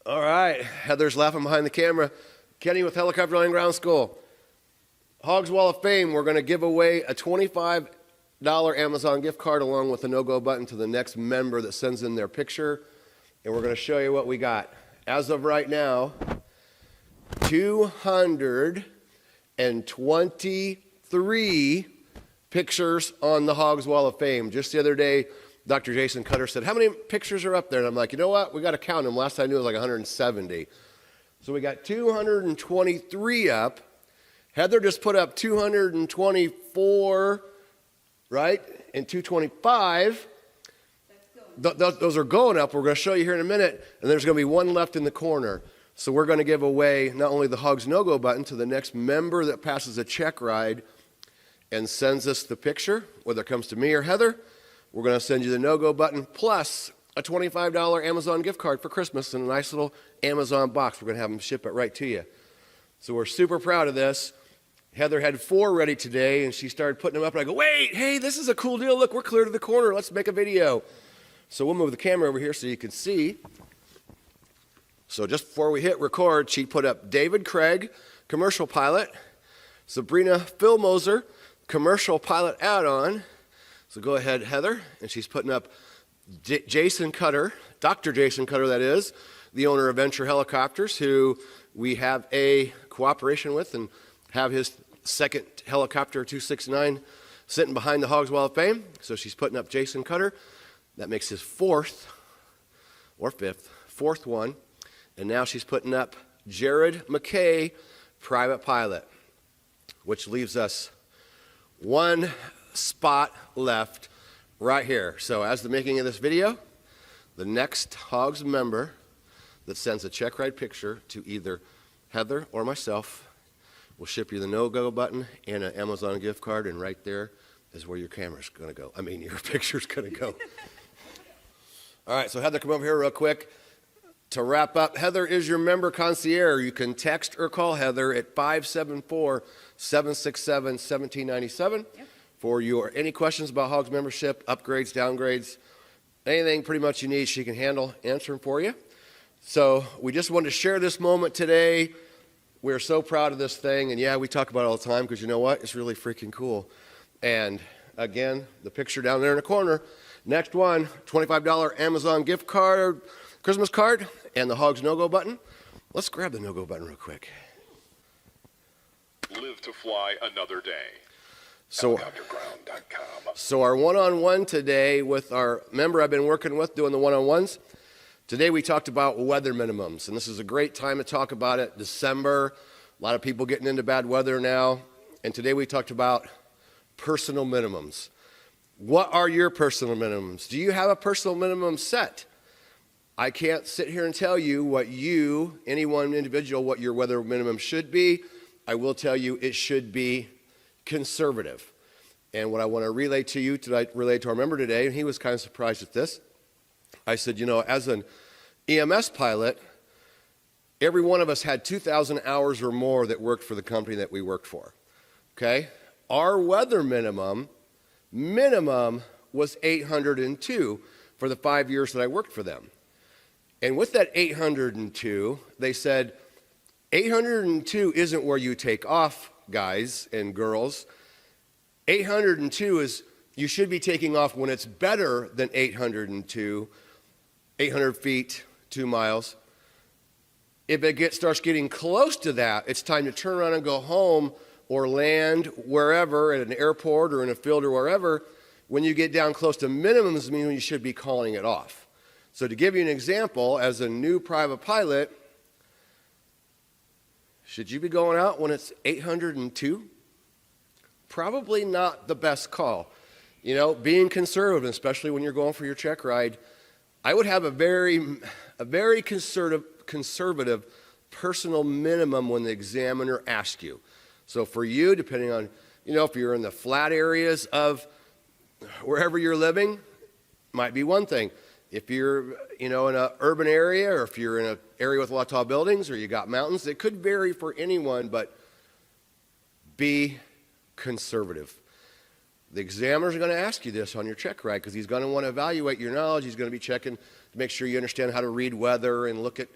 All right, Heather's laughing behind the camera. Kenny with Helicopter Land Ground School. Hogs Wall of Fame, we're going to give away a $25 Amazon gift card along with the no-go button to the next member that sends in their picture. And we're going to show you what we got. As of right now, 223 pictures on the Hogs Wall of Fame. Just the other day, Dr. Jason Cutter said, how many pictures are up there? And I'm like, you know what? We got to count them. Last I knew it was like 170. So we got 223 up. Heather just put up 224, right? And 225. Those are going up. We're going to show you here in a minute. And there's going to be one left in the corner. So we're going to give away not only the Hogs No-Go button to the next member that passes a check ride and sends us the picture, whether it comes to me or Heather. We're going to send you the no-go button plus a $25 Amazon gift card for Christmas in a nice little Amazon box. We're going to have them ship it right to you. So we're super proud of this. Heather had 4 ready today, and she started putting them up. And I go, wait, hey, this is a cool deal. Look, we're clear to the corner. Let's make a video. So we'll move the camera over here so you can see. So just before we hit record, she put up David Craig, commercial pilot, Sabrina Philmoser, commercial pilot add-on. So go ahead, Heather, and she's putting up Jason Cutter, Dr. Jason Cutter, that is, the owner of Venture Helicopters, who we have a cooperation with and have his second helicopter 269 sitting behind the Hogs Wall of Fame. So she's putting up Jason Cutter. That makes his 4th or 5th, 4th one. And now she's putting up Jared McKay, private pilot, which leaves us one spot left right here. So as the making of this video, the next Hogs member that sends a check ride picture to either Heather or myself will ship you the no-go button and an Amazon gift card, and right there is where your camera's going to go. I mean, your picture's going to go. All right, so Heather, come over here real quick. To wrap up, Heather is your member concierge. You can text or call Heather at 574-767-1797 for your any questions about Hogs membership, upgrades, downgrades, anything pretty much you need, she can handle answering for you. So we just wanted to share this moment today. We're so proud of this thing, and yeah, we talk about it all the time because you know what? It's really freaking cool. And again, the picture down there in the corner. Next one, $25 Amazon gift card, Christmas card, and the Hogs No-Go button. Let's grab the no-go button real quick. Live to fly another day. So our one-on-one today with our member I've been working with doing the one-on-ones. Today we talked about weather minimums, and this is a great time to talk about it. December, a lot of people getting into bad weather now. And today we talked about personal minimums. What are your personal minimums? Do you have a personal minimum set? I can't sit here and tell you what any one individual, what your weather minimum should be. I will tell you it should be conservative. And what I want to relay to you, relay to our member today, and he was kind of surprised at this. I said, you know, as an EMS pilot, every one of us had 2,000 hours or more that worked for the company that we worked for. Okay? Our weather minimum was 802 for the 5 years that I worked for them. And with that 802, they said, 802 isn't where you take off, guys and girls. 802 is, you should be taking off when it's better than 802, 800 feet, 2 miles. If it starts getting close to that, it's time to turn around and go home or land wherever, at an airport or in a field or wherever. When you get down close to minimums, means you should be calling it off. So to give you an example, as a new private pilot, should you be going out when it's 802? Probably not the best call. You know, being conservative, especially when you're going for your check ride, I would have a very conservative personal minimum when the examiner asks you. So for you, depending on, you know, if you're in the flat areas of wherever you're living, might be one thing. If you're, you know, in an urban area, or if you're in an area with a lot of tall buildings, or you got mountains, it could vary for anyone, but be conservative. The examiner's going to ask you this on your check ride because he's going to want to evaluate your knowledge. He's going to be checking to make sure you understand how to read weather and look at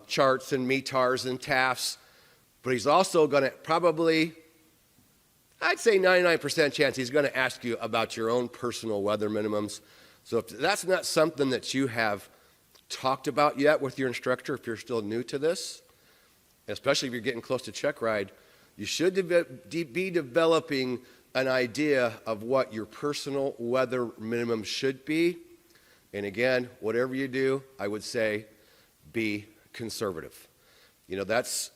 charts and METARs and TAFs, but he's also going to probably, I'd say 99% chance he's going to ask you about your own personal weather minimums. So if that's not something that you have talked about yet with your instructor, if you're still new to this, especially if you're getting close to check ride, you should be developing an idea of what your personal weather minimum should be. And again, whatever you do, I would say be conservative. You know, that's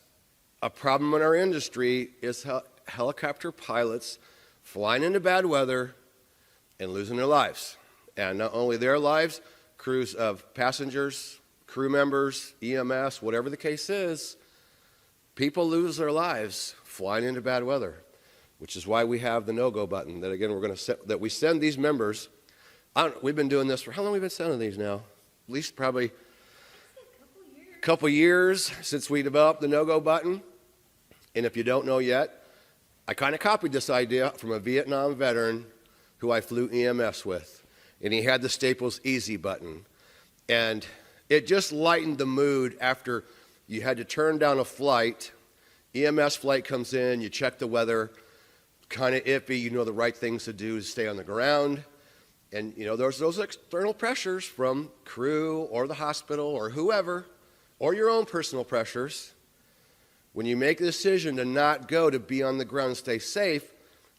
a problem in our industry is helicopter pilots flying into bad weather and losing their lives. And not only their lives, crews of passengers, crew members, EMS, whatever the case is, people lose their lives flying into bad weather, which is why we have the no-go button that, again, we're going to set, that we send these members. We've been doing this for how long have we been sending these now? At least probably a couple years since we developed the no-go button. And if you don't know yet, I kind of copied this idea from a Vietnam veteran who I flew EMS with. And he had the Staples Easy button. And it just lightened the mood after you had to turn down a flight. EMS flight comes in, you check the weather, kind of iffy, you know the right things to do is stay on the ground. And you know, there's those external pressures from crew or the hospital or whoever, or your own personal pressures. When you make the decision to not go, to be on the ground and stay safe,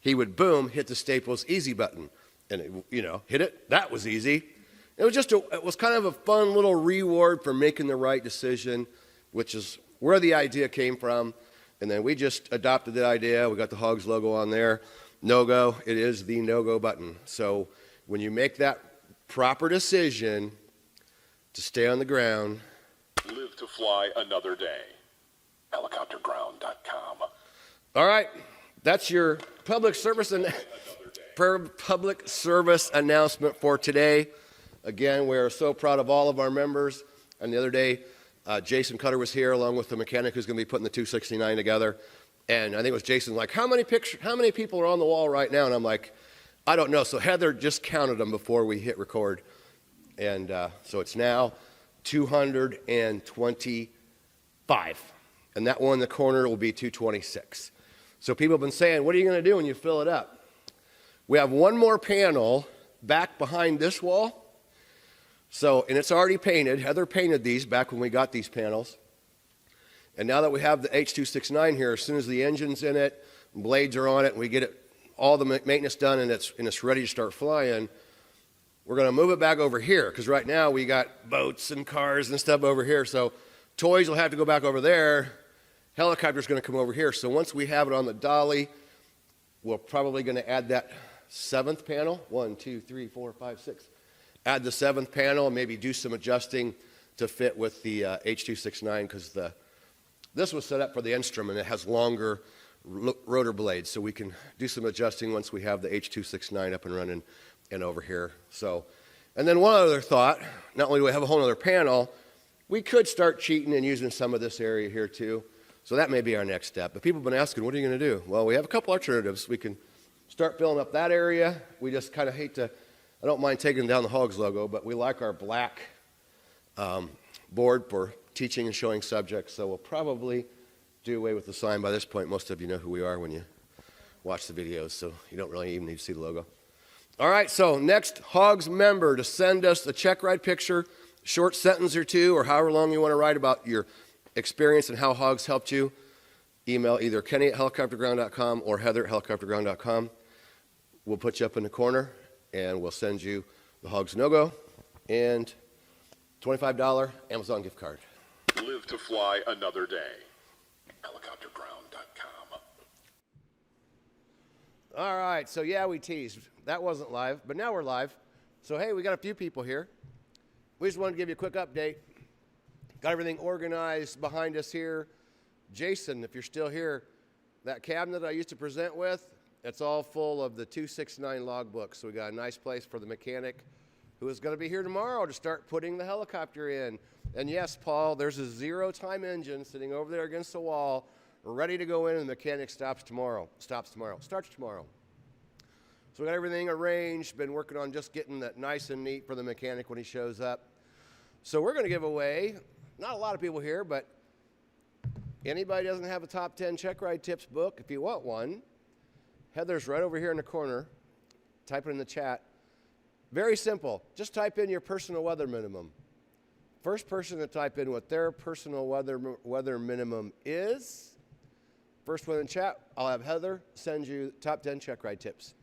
he would, boom, hit the Staples Easy button. And, hit it. That was easy. It was kind of a fun little reward for making the right decision, which is where the idea came from. And then we just adopted the idea. We got the Hogs logo on there. No-go, it is the no-go button. So when you make that proper decision to stay on the ground. Live to fly another day. Helicopterground.com. All right, that's your public service announcement for today. Again, we are so proud of all of our members. And the other day, Jason Cutter was here along with the mechanic who's going to be putting the 269 together. And I think it was Jason like, how many people are on the wall right now? And I'm like, I don't know. So Heather just counted them before we hit record. And so it's now 225. And that one in the corner will be 226. So people have been saying, what are you going to do when you fill it up? We have one more panel back behind this wall. So, and it's already painted. Heather painted these back when we got these panels. And now that we have the H269 here, as soon as the engine's in it, blades are on it, and we get it, all the maintenance done, and it's ready to start flying, we're going to move it back over here, because right now we got boats and cars and stuff over here. So toys will have to go back over there. Helicopter's going to come over here. So once we have it on the dolly, we're probably going to add that seventh panel. 1, 2, 3, 4, 5, 6. Add the seventh panel and maybe do some adjusting to fit with the H269, because this was set up for the instrument. It has longer rotor blades, so we can do some adjusting once we have the H269 up and running and over here. So, and then one other thought, not only do we have a whole other panel, we could start cheating and using some of this area here too. So that may be our next step. But people have been asking, what are you going to do? Well, we have a couple alternatives. We can start filling up that area. We just kind of hate to, I don't mind taking down the Hogs logo, but we like our black board for teaching and showing subjects. So we'll probably do away with the sign. By this point, most of you know who we are when you watch the videos, so you don't really even need to see the logo. All right, so next Hogs member to send us a check ride picture, short sentence or two, or however long you want to write about your experience and how Hogs helped you, email either Kenny@helicopterground.com or Heather@helicopterground.com. We'll put you up in the corner, and we'll send you the Hogs no-go and $25 Amazon gift card. Live to fly another day. Helicopterground.com. All right, so yeah, we teased. That wasn't live, but now we're live. So hey, we got a few people here. We just wanted to give you a quick update. Got everything organized behind us here. Jason, if you're still here, that cabinet I used to present with, it's all full of the 269 logbooks. So we got a nice place for the mechanic who is going to be here tomorrow to start putting the helicopter in. And yes, Paul, there's a zero-time engine sitting over there against the wall, ready to go in, and the mechanic starts tomorrow. So we got everything arranged, been working on just getting that nice and neat for the mechanic when he shows up. So we're going to give away not a lot of people here, but anybody doesn't have a top 10 check ride tips book, if you want one, Heather's right over here in the corner. Type it in the chat. Very simple. Just type in your personal weather minimum. First person to type in what their personal weather minimum is, first one in chat, I'll have Heather send you top 10 check ride tips.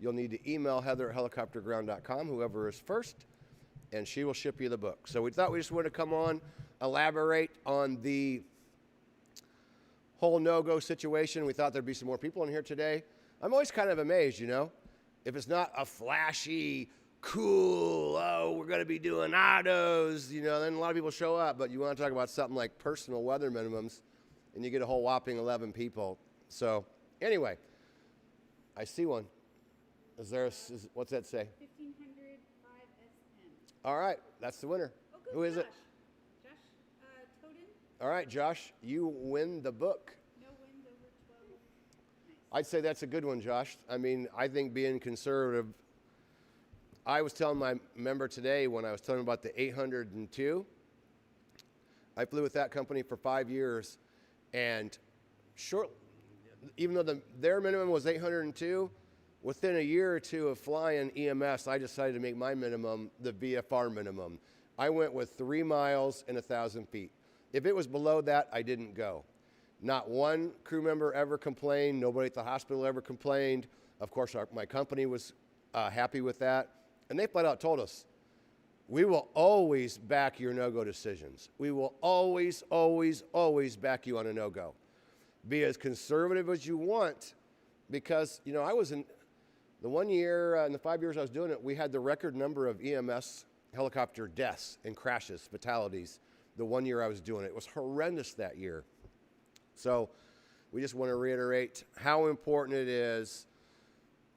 You'll need to email heather@helicopterground.com, whoever is first, and she will ship you the book. So we thought we just wanted to come on, elaborate on the whole no-go situation. We thought there'd be some more people in here today. I'm always kind of amazed, you know, if it's not a flashy, cool, oh, we're going to be doing autos, you know, then a lot of people show up, but you want to talk about something like personal weather minimums, and you get a whole whopping 11 people. So anyway, I see one. What's that say? 1500 5SM. All right, that's the winner. Oh, good. Who is it? Josh Toden. All right, Josh, you win the book. No wins over 12. Nice. I'd say that's a good one, Josh. I mean, I think being conservative, I was telling my member today when I was telling him about the 802, I flew with that company for 5 years, and even though their minimum was 802, within a year or two of flying EMS, I decided to make my minimum the VFR minimum. I went with 3 miles and 1,000 feet. If it was below that, I didn't go. Not one crew member ever complained. Nobody at the hospital ever complained. Of course, my company was happy with that. And they flat out told us, we will always back your no-go decisions. We will always, always, always back you on a no-go. Be as conservative as you want, because, you know, I was in the 1 year, in the 5 years I was doing it, we had the record number of EMS helicopter deaths and crashes, fatalities, the 1 year I was doing it. It was horrendous that year. So we just want to reiterate how important it is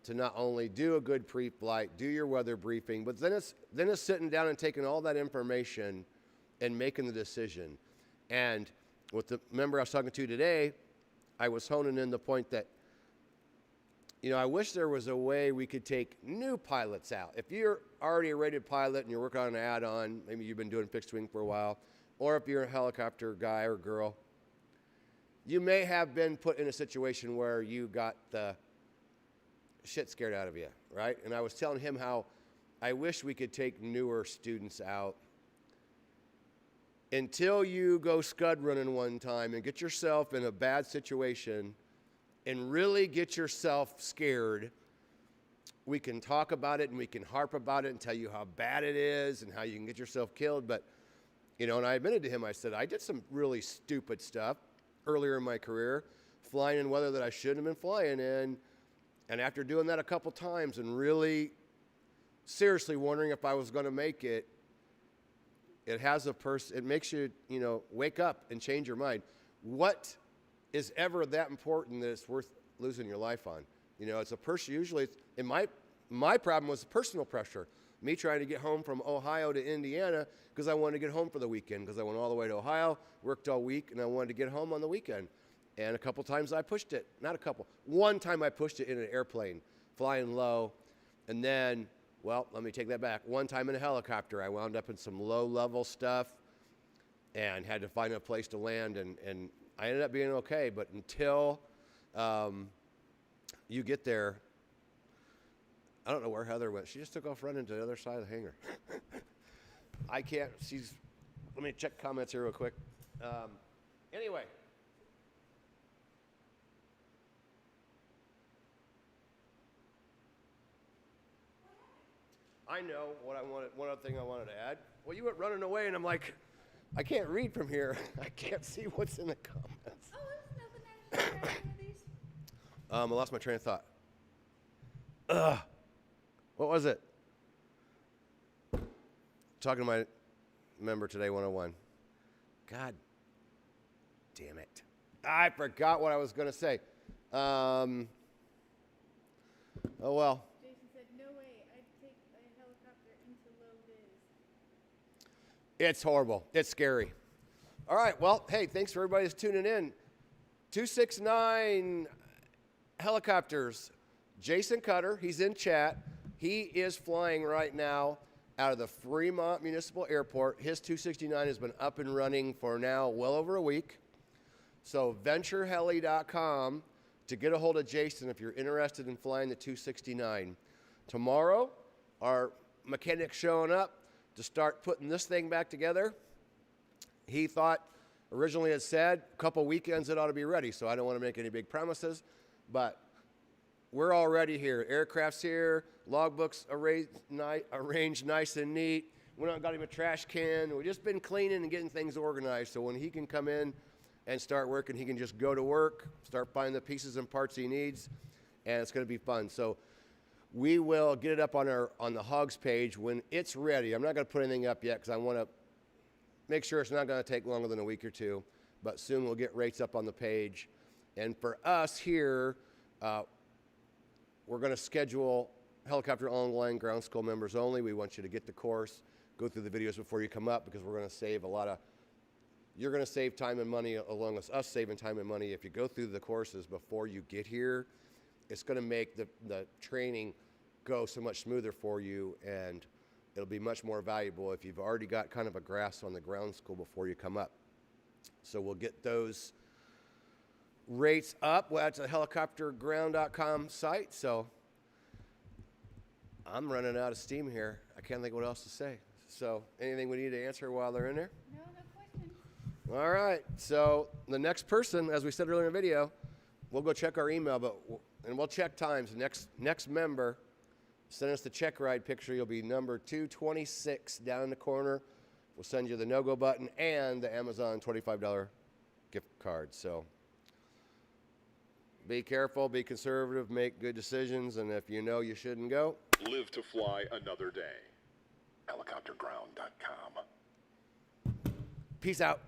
to not only do a good pre-flight, do your weather briefing, but then it's sitting down and taking all that information and making the decision. And with the member I was talking to today, I was honing in the point that, you know, I wish there was a way we could take new pilots out. If you're already a rated pilot and you're working on an add-on, maybe you've been doing fixed wing for a while, or if you're a helicopter guy or girl, you may have been put in a situation where you got the shit scared out of you, right? And I was telling him how I wish we could take newer students out until you go scud running one time and get yourself in a bad situation and really get yourself scared. We can talk about it and we can harp about it and tell you how bad it is and how you can get yourself killed. But, you know, and I admitted to him, I said, I did some really stupid stuff earlier in my career, flying in weather that I shouldn't have been flying in. And after doing that a couple times and really seriously wondering if I was going to make it, it makes you, you know, wake up and change your mind. What is ever that important that it's worth losing your life on? You know, it's a person, usually, and my problem was personal pressure. Me trying to get home from Ohio to Indiana because I wanted to get home for the weekend, because I went all the way to Ohio, worked all week, and I wanted to get home on the weekend. And a couple times I pushed it. Not a couple. One time I pushed it in an airplane, flying low. And then, well, let me take that back. One time in a helicopter, I wound up in some low-level stuff and had to find a place to land. And I ended up being okay. But until you get there, I don't know where Heather went. She just took off running to the other side of the hangar. I can't. Let me check comments here real quick. Anyway. I know what I wanted. One other thing I wanted to add. Well, you went running away, and I'm like, I can't read from here. I can't see what's in the comments. Oh, there's nothing I just grabbed one of these. I lost my train of thought. What was it? Talking to my member today, 101. God damn it. I forgot what I was going to say. Oh, well. Jason said, no way, I'd take a helicopter into low vis. It's horrible. It's scary. All right. Well, hey, thanks for everybody that's tuning in. 269 helicopters. Jason Cutter, he's in chat. He is flying right now out of the Fremont Municipal Airport. His 269 has been up and running for now well over a week. So ventureheli.com to get a hold of Jason if you're interested in flying the 269. Tomorrow, our mechanic's showing up to start putting this thing back together. He thought, originally had said, a couple weekends it ought to be ready, so I don't want to make any big promises, but we're already here. Aircraft's here, logbooks arranged nice and neat. We not got him a trash can. We've just been cleaning and getting things organized, so when he can come in and start working, he can just go to work, start buying the pieces and parts he needs, and it's going to be fun. So we will get it up on the Hogs page when it's ready. I'm not going to put anything up yet because I want to make sure it's not going to take longer than a week or two, but soon we'll get rates up on the page. And for us here, we're going to schedule helicopter online ground school members only. We want you to get the course, go through the videos before you come up, because we're going to save you're going to save time and money along with us saving time and money. If you go through the courses before you get here, it's going to make the training go so much smoother for you, and it'll be much more valuable if you've already got kind of a grasp on the ground school before you come up. So we'll get those rates up. Well, that's a helicopterground.com site. So I'm running out of steam here. I can't think of what else to say. So anything we need to answer while they're in there? No, no questions. All right. So the next person, as we said earlier in the video, we'll go check our email, and we'll check times. Next member, send us the check ride picture. You'll be number 226 down in the corner. We'll send you the no-go button and the Amazon $25 gift card. So be careful, be conservative, make good decisions, and if you know you shouldn't go, Live to fly another day. Helicopterground.com. peace out.